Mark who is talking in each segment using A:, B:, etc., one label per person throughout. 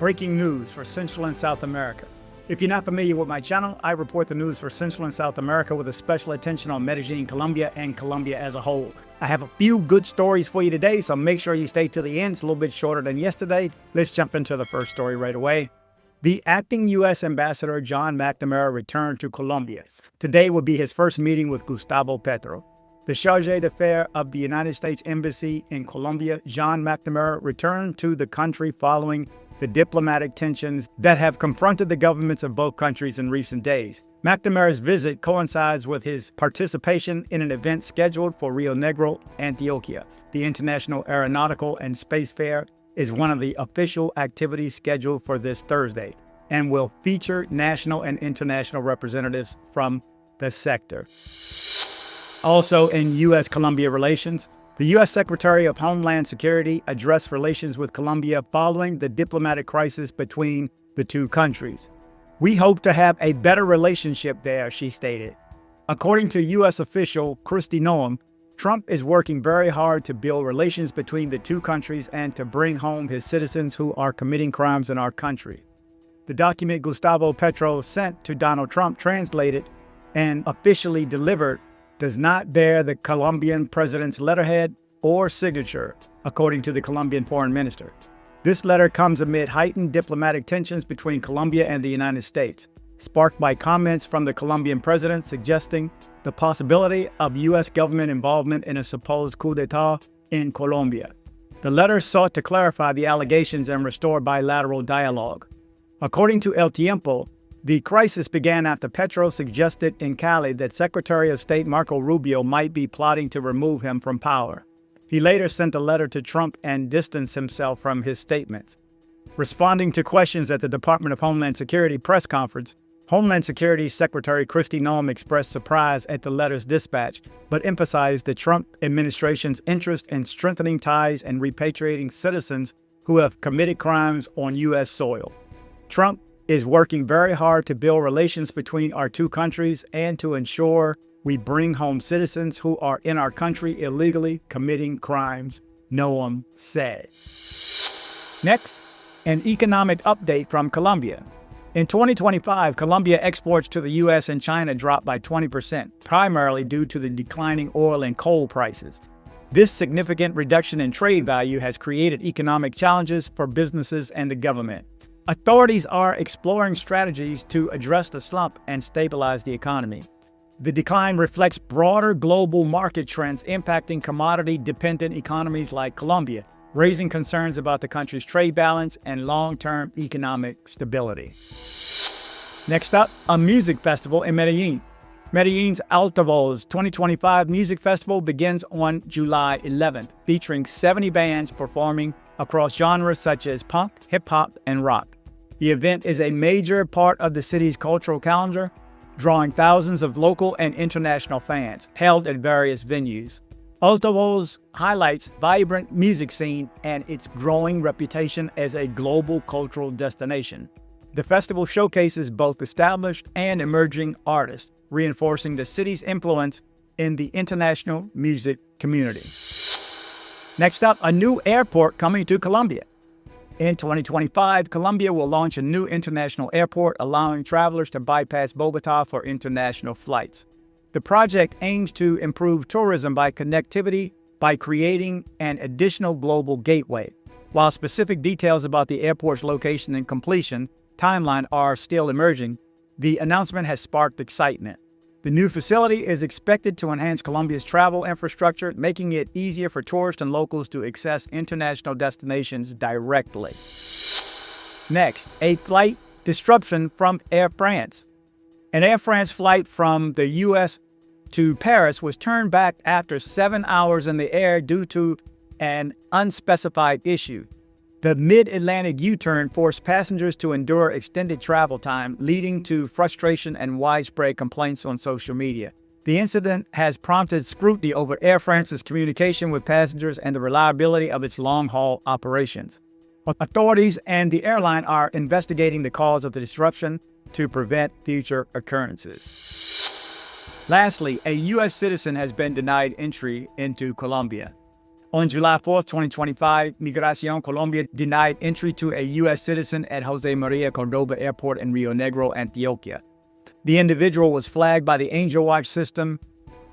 A: breaking news for Central and South America. If you're not familiar with my channel, I report the news for Central and South America with a special attention on Medellin, Colombia, and Colombia as a whole. I have a few good stories for you today, so make sure you stay to the end. It's a little bit shorter than yesterday. Let's jump into the first story right away. The acting U.S. Ambassador John McNamara returned to Colombia. Today will be his first meeting with Gustavo Petro. The Chargé d'Affaires of the United States Embassy in Colombia, John McNamara, returned to the country following the diplomatic tensions that have confronted the governments of both countries in recent days. McNamara's visit coincides with his participation in an event scheduled for Rio Negro, Antioquia. The International Aeronautical and Space Fair is one of the official activities scheduled for this Thursday and will feature national and international representatives from the sector. Also in U.S.-Colombia relations, the U.S. Secretary of Homeland Security addressed relations with Colombia following the diplomatic crisis between the two countries. "We hope to have a better relationship there," she stated. According to U.S. official Kristi Noem, Trump is working very hard to build relations between the two countries and to bring home his citizens who are committing crimes in our country. The document Gustavo Petro sent to Donald Trump, translated and officially delivered, does not bear the Colombian president's letterhead or signature, according to the Colombian foreign minister. This letter comes amid heightened diplomatic tensions between Colombia and the United States, sparked by comments from the Colombian president suggesting the possibility of U.S. government involvement in a supposed coup d'etat in Colombia. The letter sought to clarify the allegations and restore bilateral dialogue. According to El Tiempo, the crisis began after Petro suggested in Cali that Secretary of State Marco Rubio might be plotting to remove him from power. He later sent a letter to Trump and distanced himself from his statements. Responding to questions at the Department of Homeland Security press conference, Homeland Security Secretary Kristi Noem expressed surprise at the letter's dispatch, but emphasized the Trump administration's interest in strengthening ties and repatriating citizens who have committed crimes on U.S. soil. Trump is working very hard to build relations between our two countries and to ensure we bring home citizens who are in our country illegally committing crimes, Noem said. Next, an economic update from Colombia. In 2025, Colombia exports to the U.S. and China dropped by 20%, primarily due to the declining oil and coal prices. This significant reduction in trade value has created economic challenges for businesses and the government. Authorities are exploring strategies to address the slump and stabilize the economy. The decline reflects broader global market trends impacting commodity-dependent economies like Colombia, raising concerns about the country's trade balance and long-term economic stability. Next up, a music festival in Medellin. Medellin's Altavoz 2025 Music Festival begins on July 11th, featuring 70 bands performing across genres such as punk, hip-hop, and rock. The event is a major part of the city's cultural calendar, drawing thousands of local and international fans, held at various venues. Altavoz highlights vibrant music scene and its growing reputation as a global cultural destination. The festival showcases both established and emerging artists, reinforcing the city's influence in the international music community. Next up, a new airport coming to Colombia. In 2025, Colombia will launch a new international airport, allowing travelers to bypass Bogotá for international flights. The project aims to improve tourism by connectivity by creating an additional global gateway. While specific details about the airport's location and completion timeline are still emerging, the announcement has sparked excitement. The new facility is expected to enhance Colombia's travel infrastructure, making it easier for tourists and locals to access international destinations directly. Next, a flight disruption from Air France. An Air France flight from the U.S. to Paris was turned back after 7 hours in the air due to an unspecified issue. The mid-Atlantic U-turn forced passengers to endure extended travel time, leading to frustration and widespread complaints on social media. The incident has prompted scrutiny over Air France's communication with passengers and the reliability of its long-haul operations. Authorities and the airline are investigating the cause of the disruption to prevent future occurrences. Lastly, a U.S. citizen has been denied entry into Colombia. On July 4th, 2025, Migración Colombia denied entry to a U.S. citizen at Jose Maria Cordoba Airport in Rio Negro, Antioquia. The individual was flagged by the Ángel Watch system,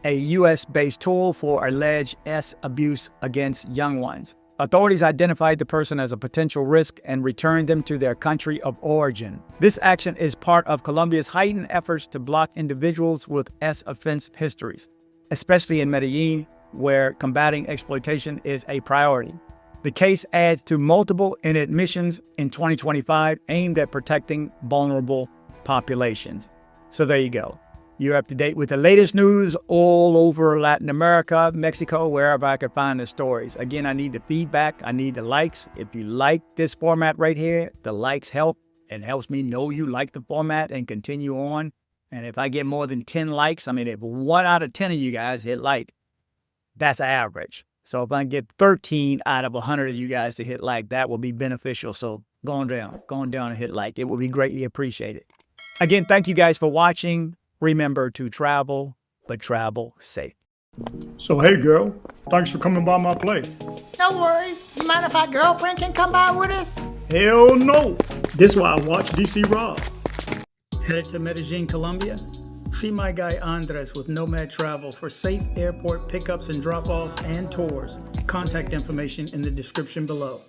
A: a U.S.-based tool for alleged abuse against young ones. Authorities identified the person as a potential risk and returned them to their country of origin. This action is part of Colombia's heightened efforts to block individuals with offense histories, especially in Medellin, where combating exploitation is a priority. The case adds to multiple inadmissions in 2025 aimed at protecting vulnerable populations. So there you go. You're up to date with the latest news all over Latin America, Mexico, wherever I could find the stories. Again, I need the feedback. I need the likes. If you like this format right here, the likes help. It helps me know you like the format and continue on. And if I get more than 10 likes, I mean, if 1 out of 10 of you guys hit like, that's average. So if I get 13 out of 100 of you guys to hit like, that will be beneficial. So go on down and hit like. It will be greatly appreciated. Again, thank you guys for watching. Remember to travel, but travel safe.
B: So, hey, girl, thanks for coming by my place.
C: No worries. You mind if our girlfriend can come by with us?
B: Hell no. This why I watch dcbornrob.
A: Headed to Medellin, Colombia? See my guy Andres with Nomad Travel for safe airport pickups and drop-offs and tours. Contact information in the description below.